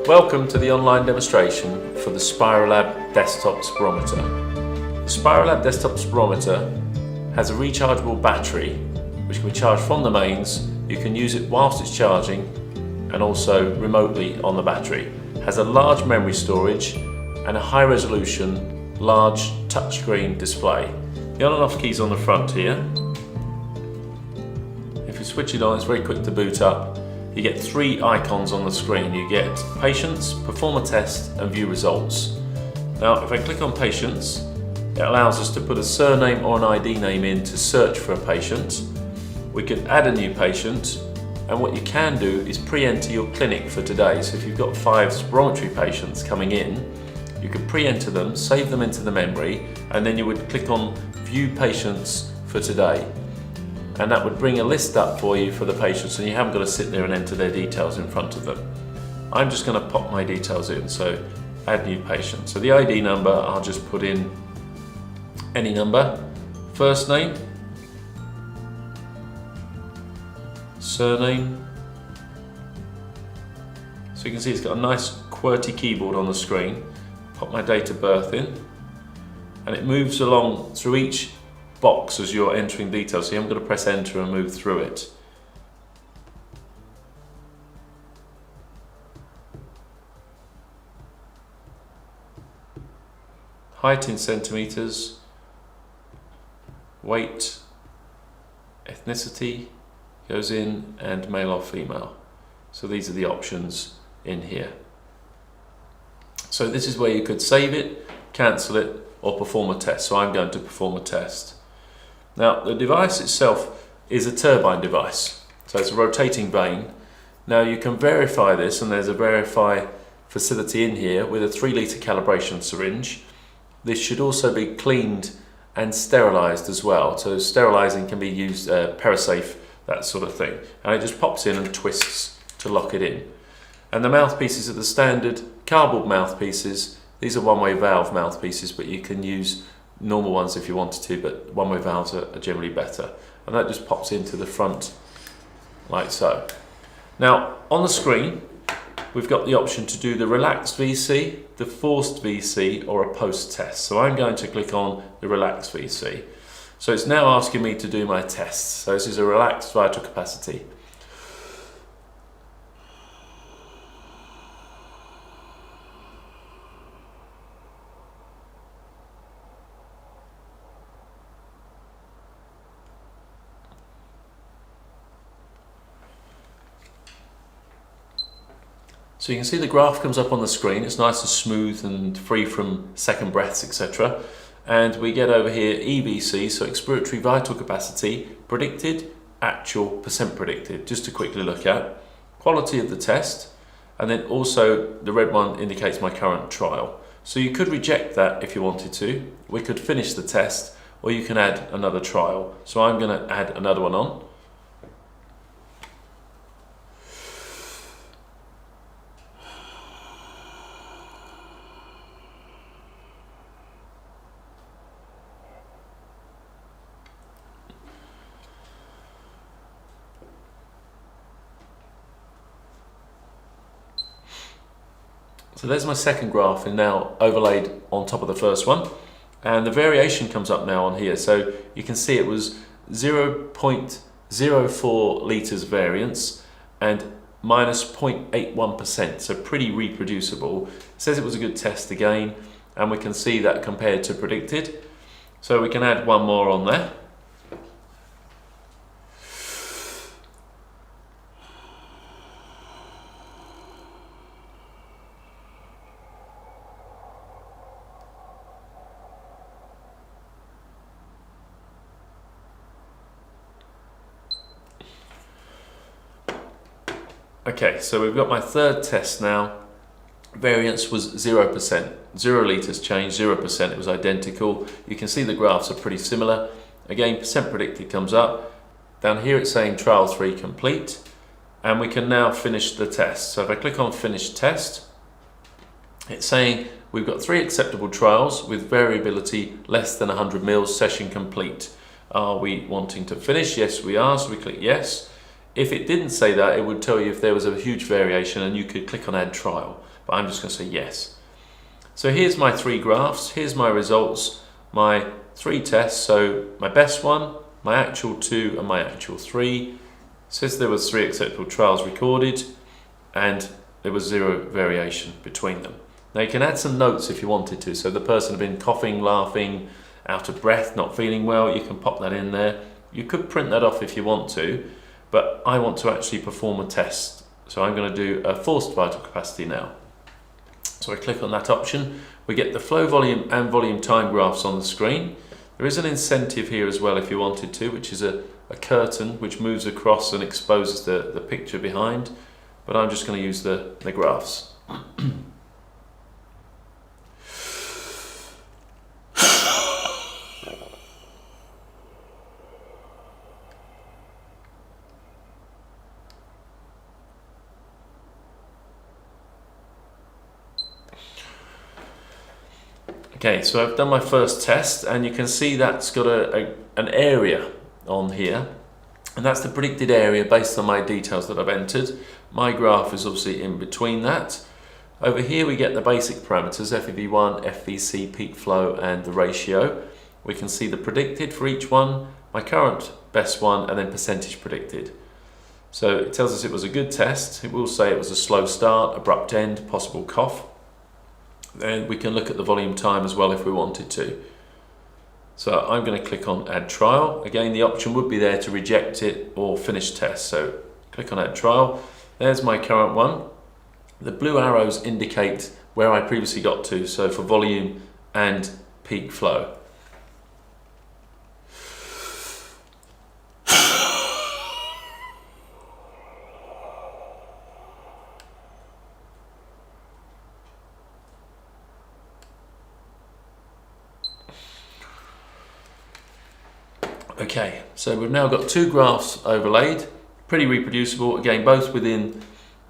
Welcome to the online demonstration for the Spirolab desktop spirometer. The Spirolab desktop spirometer has a rechargeable battery which can be charged from the mains. You can use it whilst it's charging and also remotely on the battery. It has a large memory storage and a high resolution, large touchscreen display. The on and off keys on the front here. If you switch it on, it's very quick to boot up. You get three icons on the screen. You get patients, perform a test and view results. Now if I click on patients, it allows us to put a surname or an ID name in to search for a patient. We can add a new patient, and what you can do is pre-enter your clinic for today. So if you've got 5 spirometry patients coming in, you can pre-enter them, save them into the memory, and then you would click on view patients for today. And that would bring a list up for you for the patients, and you haven't got to sit there and enter their details in front of them. I'm just going to pop my details in, so add new patient. So the ID number, I'll just put in any number, first name, surname. So you can see it's got a nice QWERTY keyboard on the screen. Pop my date of birth in, and it moves along through each box as you're entering details, so you haven't got to press enter and move through it. Height in centimeters, weight, ethnicity goes in, and male or female. So these are the options in here. So this is where you could save it, cancel it, or perform a test. So I'm going to perform a test. Now the device itself is a turbine device, so it's a rotating vane. Now you can verify this, and there's a verify facility in here with a 3 litre calibration syringe. This should also be cleaned and sterilised as well, so sterilising can be used, Perisafe, that sort of thing. And it just pops in and twists to lock it in. And the mouthpieces are the standard cardboard mouthpieces. These are one-way valve mouthpieces, but you can use normal ones if you wanted to, but one-way valves are generally better. And that just pops into the front like so. Now on the screen we've got the option to do the relaxed VC, the forced VC, or a post-test. So I'm going to click on the relaxed VC. So it's now asking me to do my tests. So this is a relaxed vital capacity. So you can see the graph comes up on the screen. It's nice and smooth and free from second breaths, etc. And we get over here EVC, so expiratory vital capacity, predicted, actual, percent predicted, just to quickly look at. Quality of the test, and then also the red one indicates my current trial. So you could reject that if you wanted to. We could finish the test, or you can add another trial. So I'm going to add another one on. So there's my second graph, and now overlaid on top of the first one, and the variation comes up now on here. So you can see it was 0.04 litres variance and minus 0.81%, so pretty reproducible. It says it was a good test again, and we can see that compared to predicted. So we can add one more on there. Okay, so we've got my third test now. Variance was 0%, 0 litres changed, 0%, it was identical. You can see the graphs are pretty similar. Again, percent predicted comes up. Down here it's saying trial 3 complete, and we can now finish the test. So if I click on finish test, it's saying we've got 3 acceptable trials with variability less than 100 mils, session complete. Are we wanting to finish? Yes, we are, so we click yes. If it didn't say that, it would tell you if there was a huge variation and you could click on add trial, but I'm just going to say yes. So here's my 3 graphs, here's my results, my 3 tests, so my best one, my actual 2 and my actual 3. It says there was 3 acceptable trials recorded and there was 0 variation between them. Now you can add some notes if you wanted to, so the person had been coughing, laughing, out of breath, not feeling well, you can pop that in there. You could print that off if you want to, but I want to actually perform a test. So I'm going to do a forced vital capacity now. So I click on that option. We get the flow volume and volume time graphs on the screen. There is an incentive here as well if you wanted to, which is a curtain which moves across and exposes the picture behind. But I'm just going to use the graphs. Okay, so I've done my first test and you can see that's got an area on here, and that's the predicted area based on my details that I've entered. My graph is obviously in between that. Over here we get the basic parameters, FEV1, FVC, peak flow and the ratio. We can see the predicted for each one, my current best one, and then percentage predicted. So it tells us it was a good test. It will say it was a slow start, abrupt end, possible cough. Then we can look at the volume time as well if we wanted to. So I'm going to click on add trial. Again, the option would be there to reject it or finish test. So click on add trial. There's my current one. The blue arrows indicate where I previously got to, so for volume and peak flow. Okay, so we've now got 2 graphs overlaid, pretty reproducible, again both within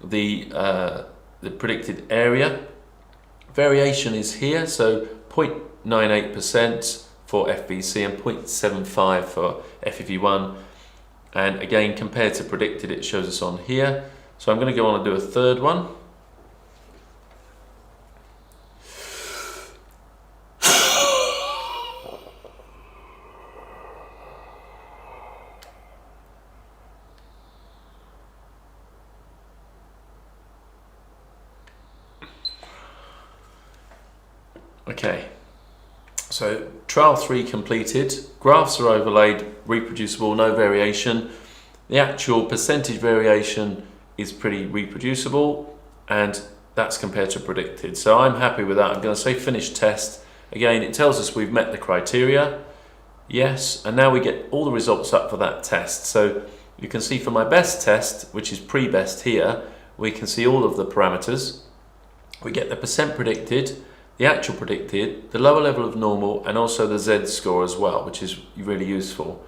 the predicted area. Variation is here, so 0.98% for FVC and 0.75 for FEV1, and again compared to predicted it shows us on here. So I'm going to go on and do a third one. Okay, so trial 3 completed, graphs are overlaid, reproducible, no variation. The actual percentage variation is pretty reproducible and that's compared to predicted. So I'm happy with that. I'm going to say finish test. Again, it tells us we've met the criteria. Yes, and now we get all the results up for that test. So you can see for my best test, which is pre-best here, we can see all of the parameters. We get the percent predicted, the actual predicted, the lower level of normal, and also the Z score as well, which is really useful.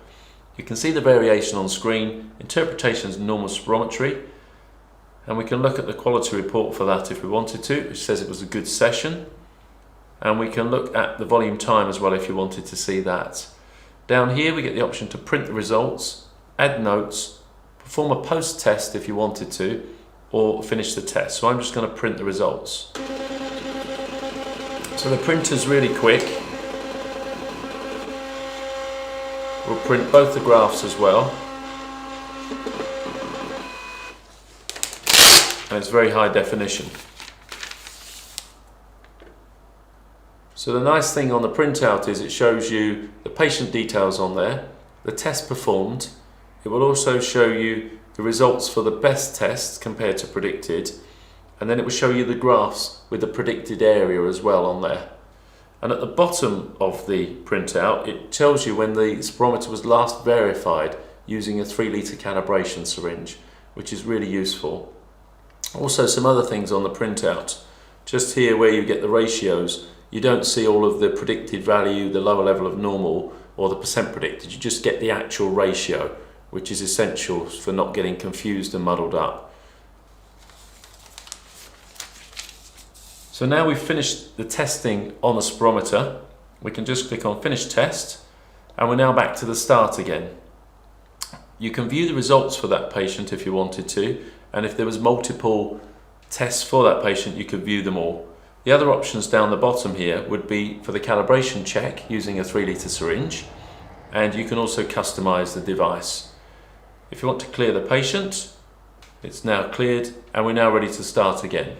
You can see the variation on screen, interpretations of normal spirometry, and we can look at the quality report for that if we wanted to, which says it was a good session. And we can look at the volume time as well if you wanted to see that. Down here we get the option to print the results, add notes, perform a post-test if you wanted to, or finish the test. So I'm just going to print the results. So the printer's really quick. We'll print both the graphs as well. And it's very high definition. So the nice thing on the printout is it shows you the patient details on there, the test performed. It will also show you the results for the best test compared to predicted, and then it will show you the graphs with the predicted area as well on there. And at the bottom of the printout, it tells you when the spirometer was last verified using a 3-litre calibration syringe, which is really useful. Also some other things on the printout. Just here where you get the ratios, you don't see all of the predicted value, the lower level of normal, or the percent predicted. You just get the actual ratio, which is essential for not getting confused and muddled up. So now we've finished the testing on the spirometer, we can just click on Finish Test, And we're now back to the start again. You can view the results for that patient if you wanted to, and if there was multiple tests for that patient, you could view them all. The other options down the bottom here would be for the calibration check using a 3-litre syringe, and you can also customize the device. If you want to clear the patient, it's now cleared, and we're now ready to start again.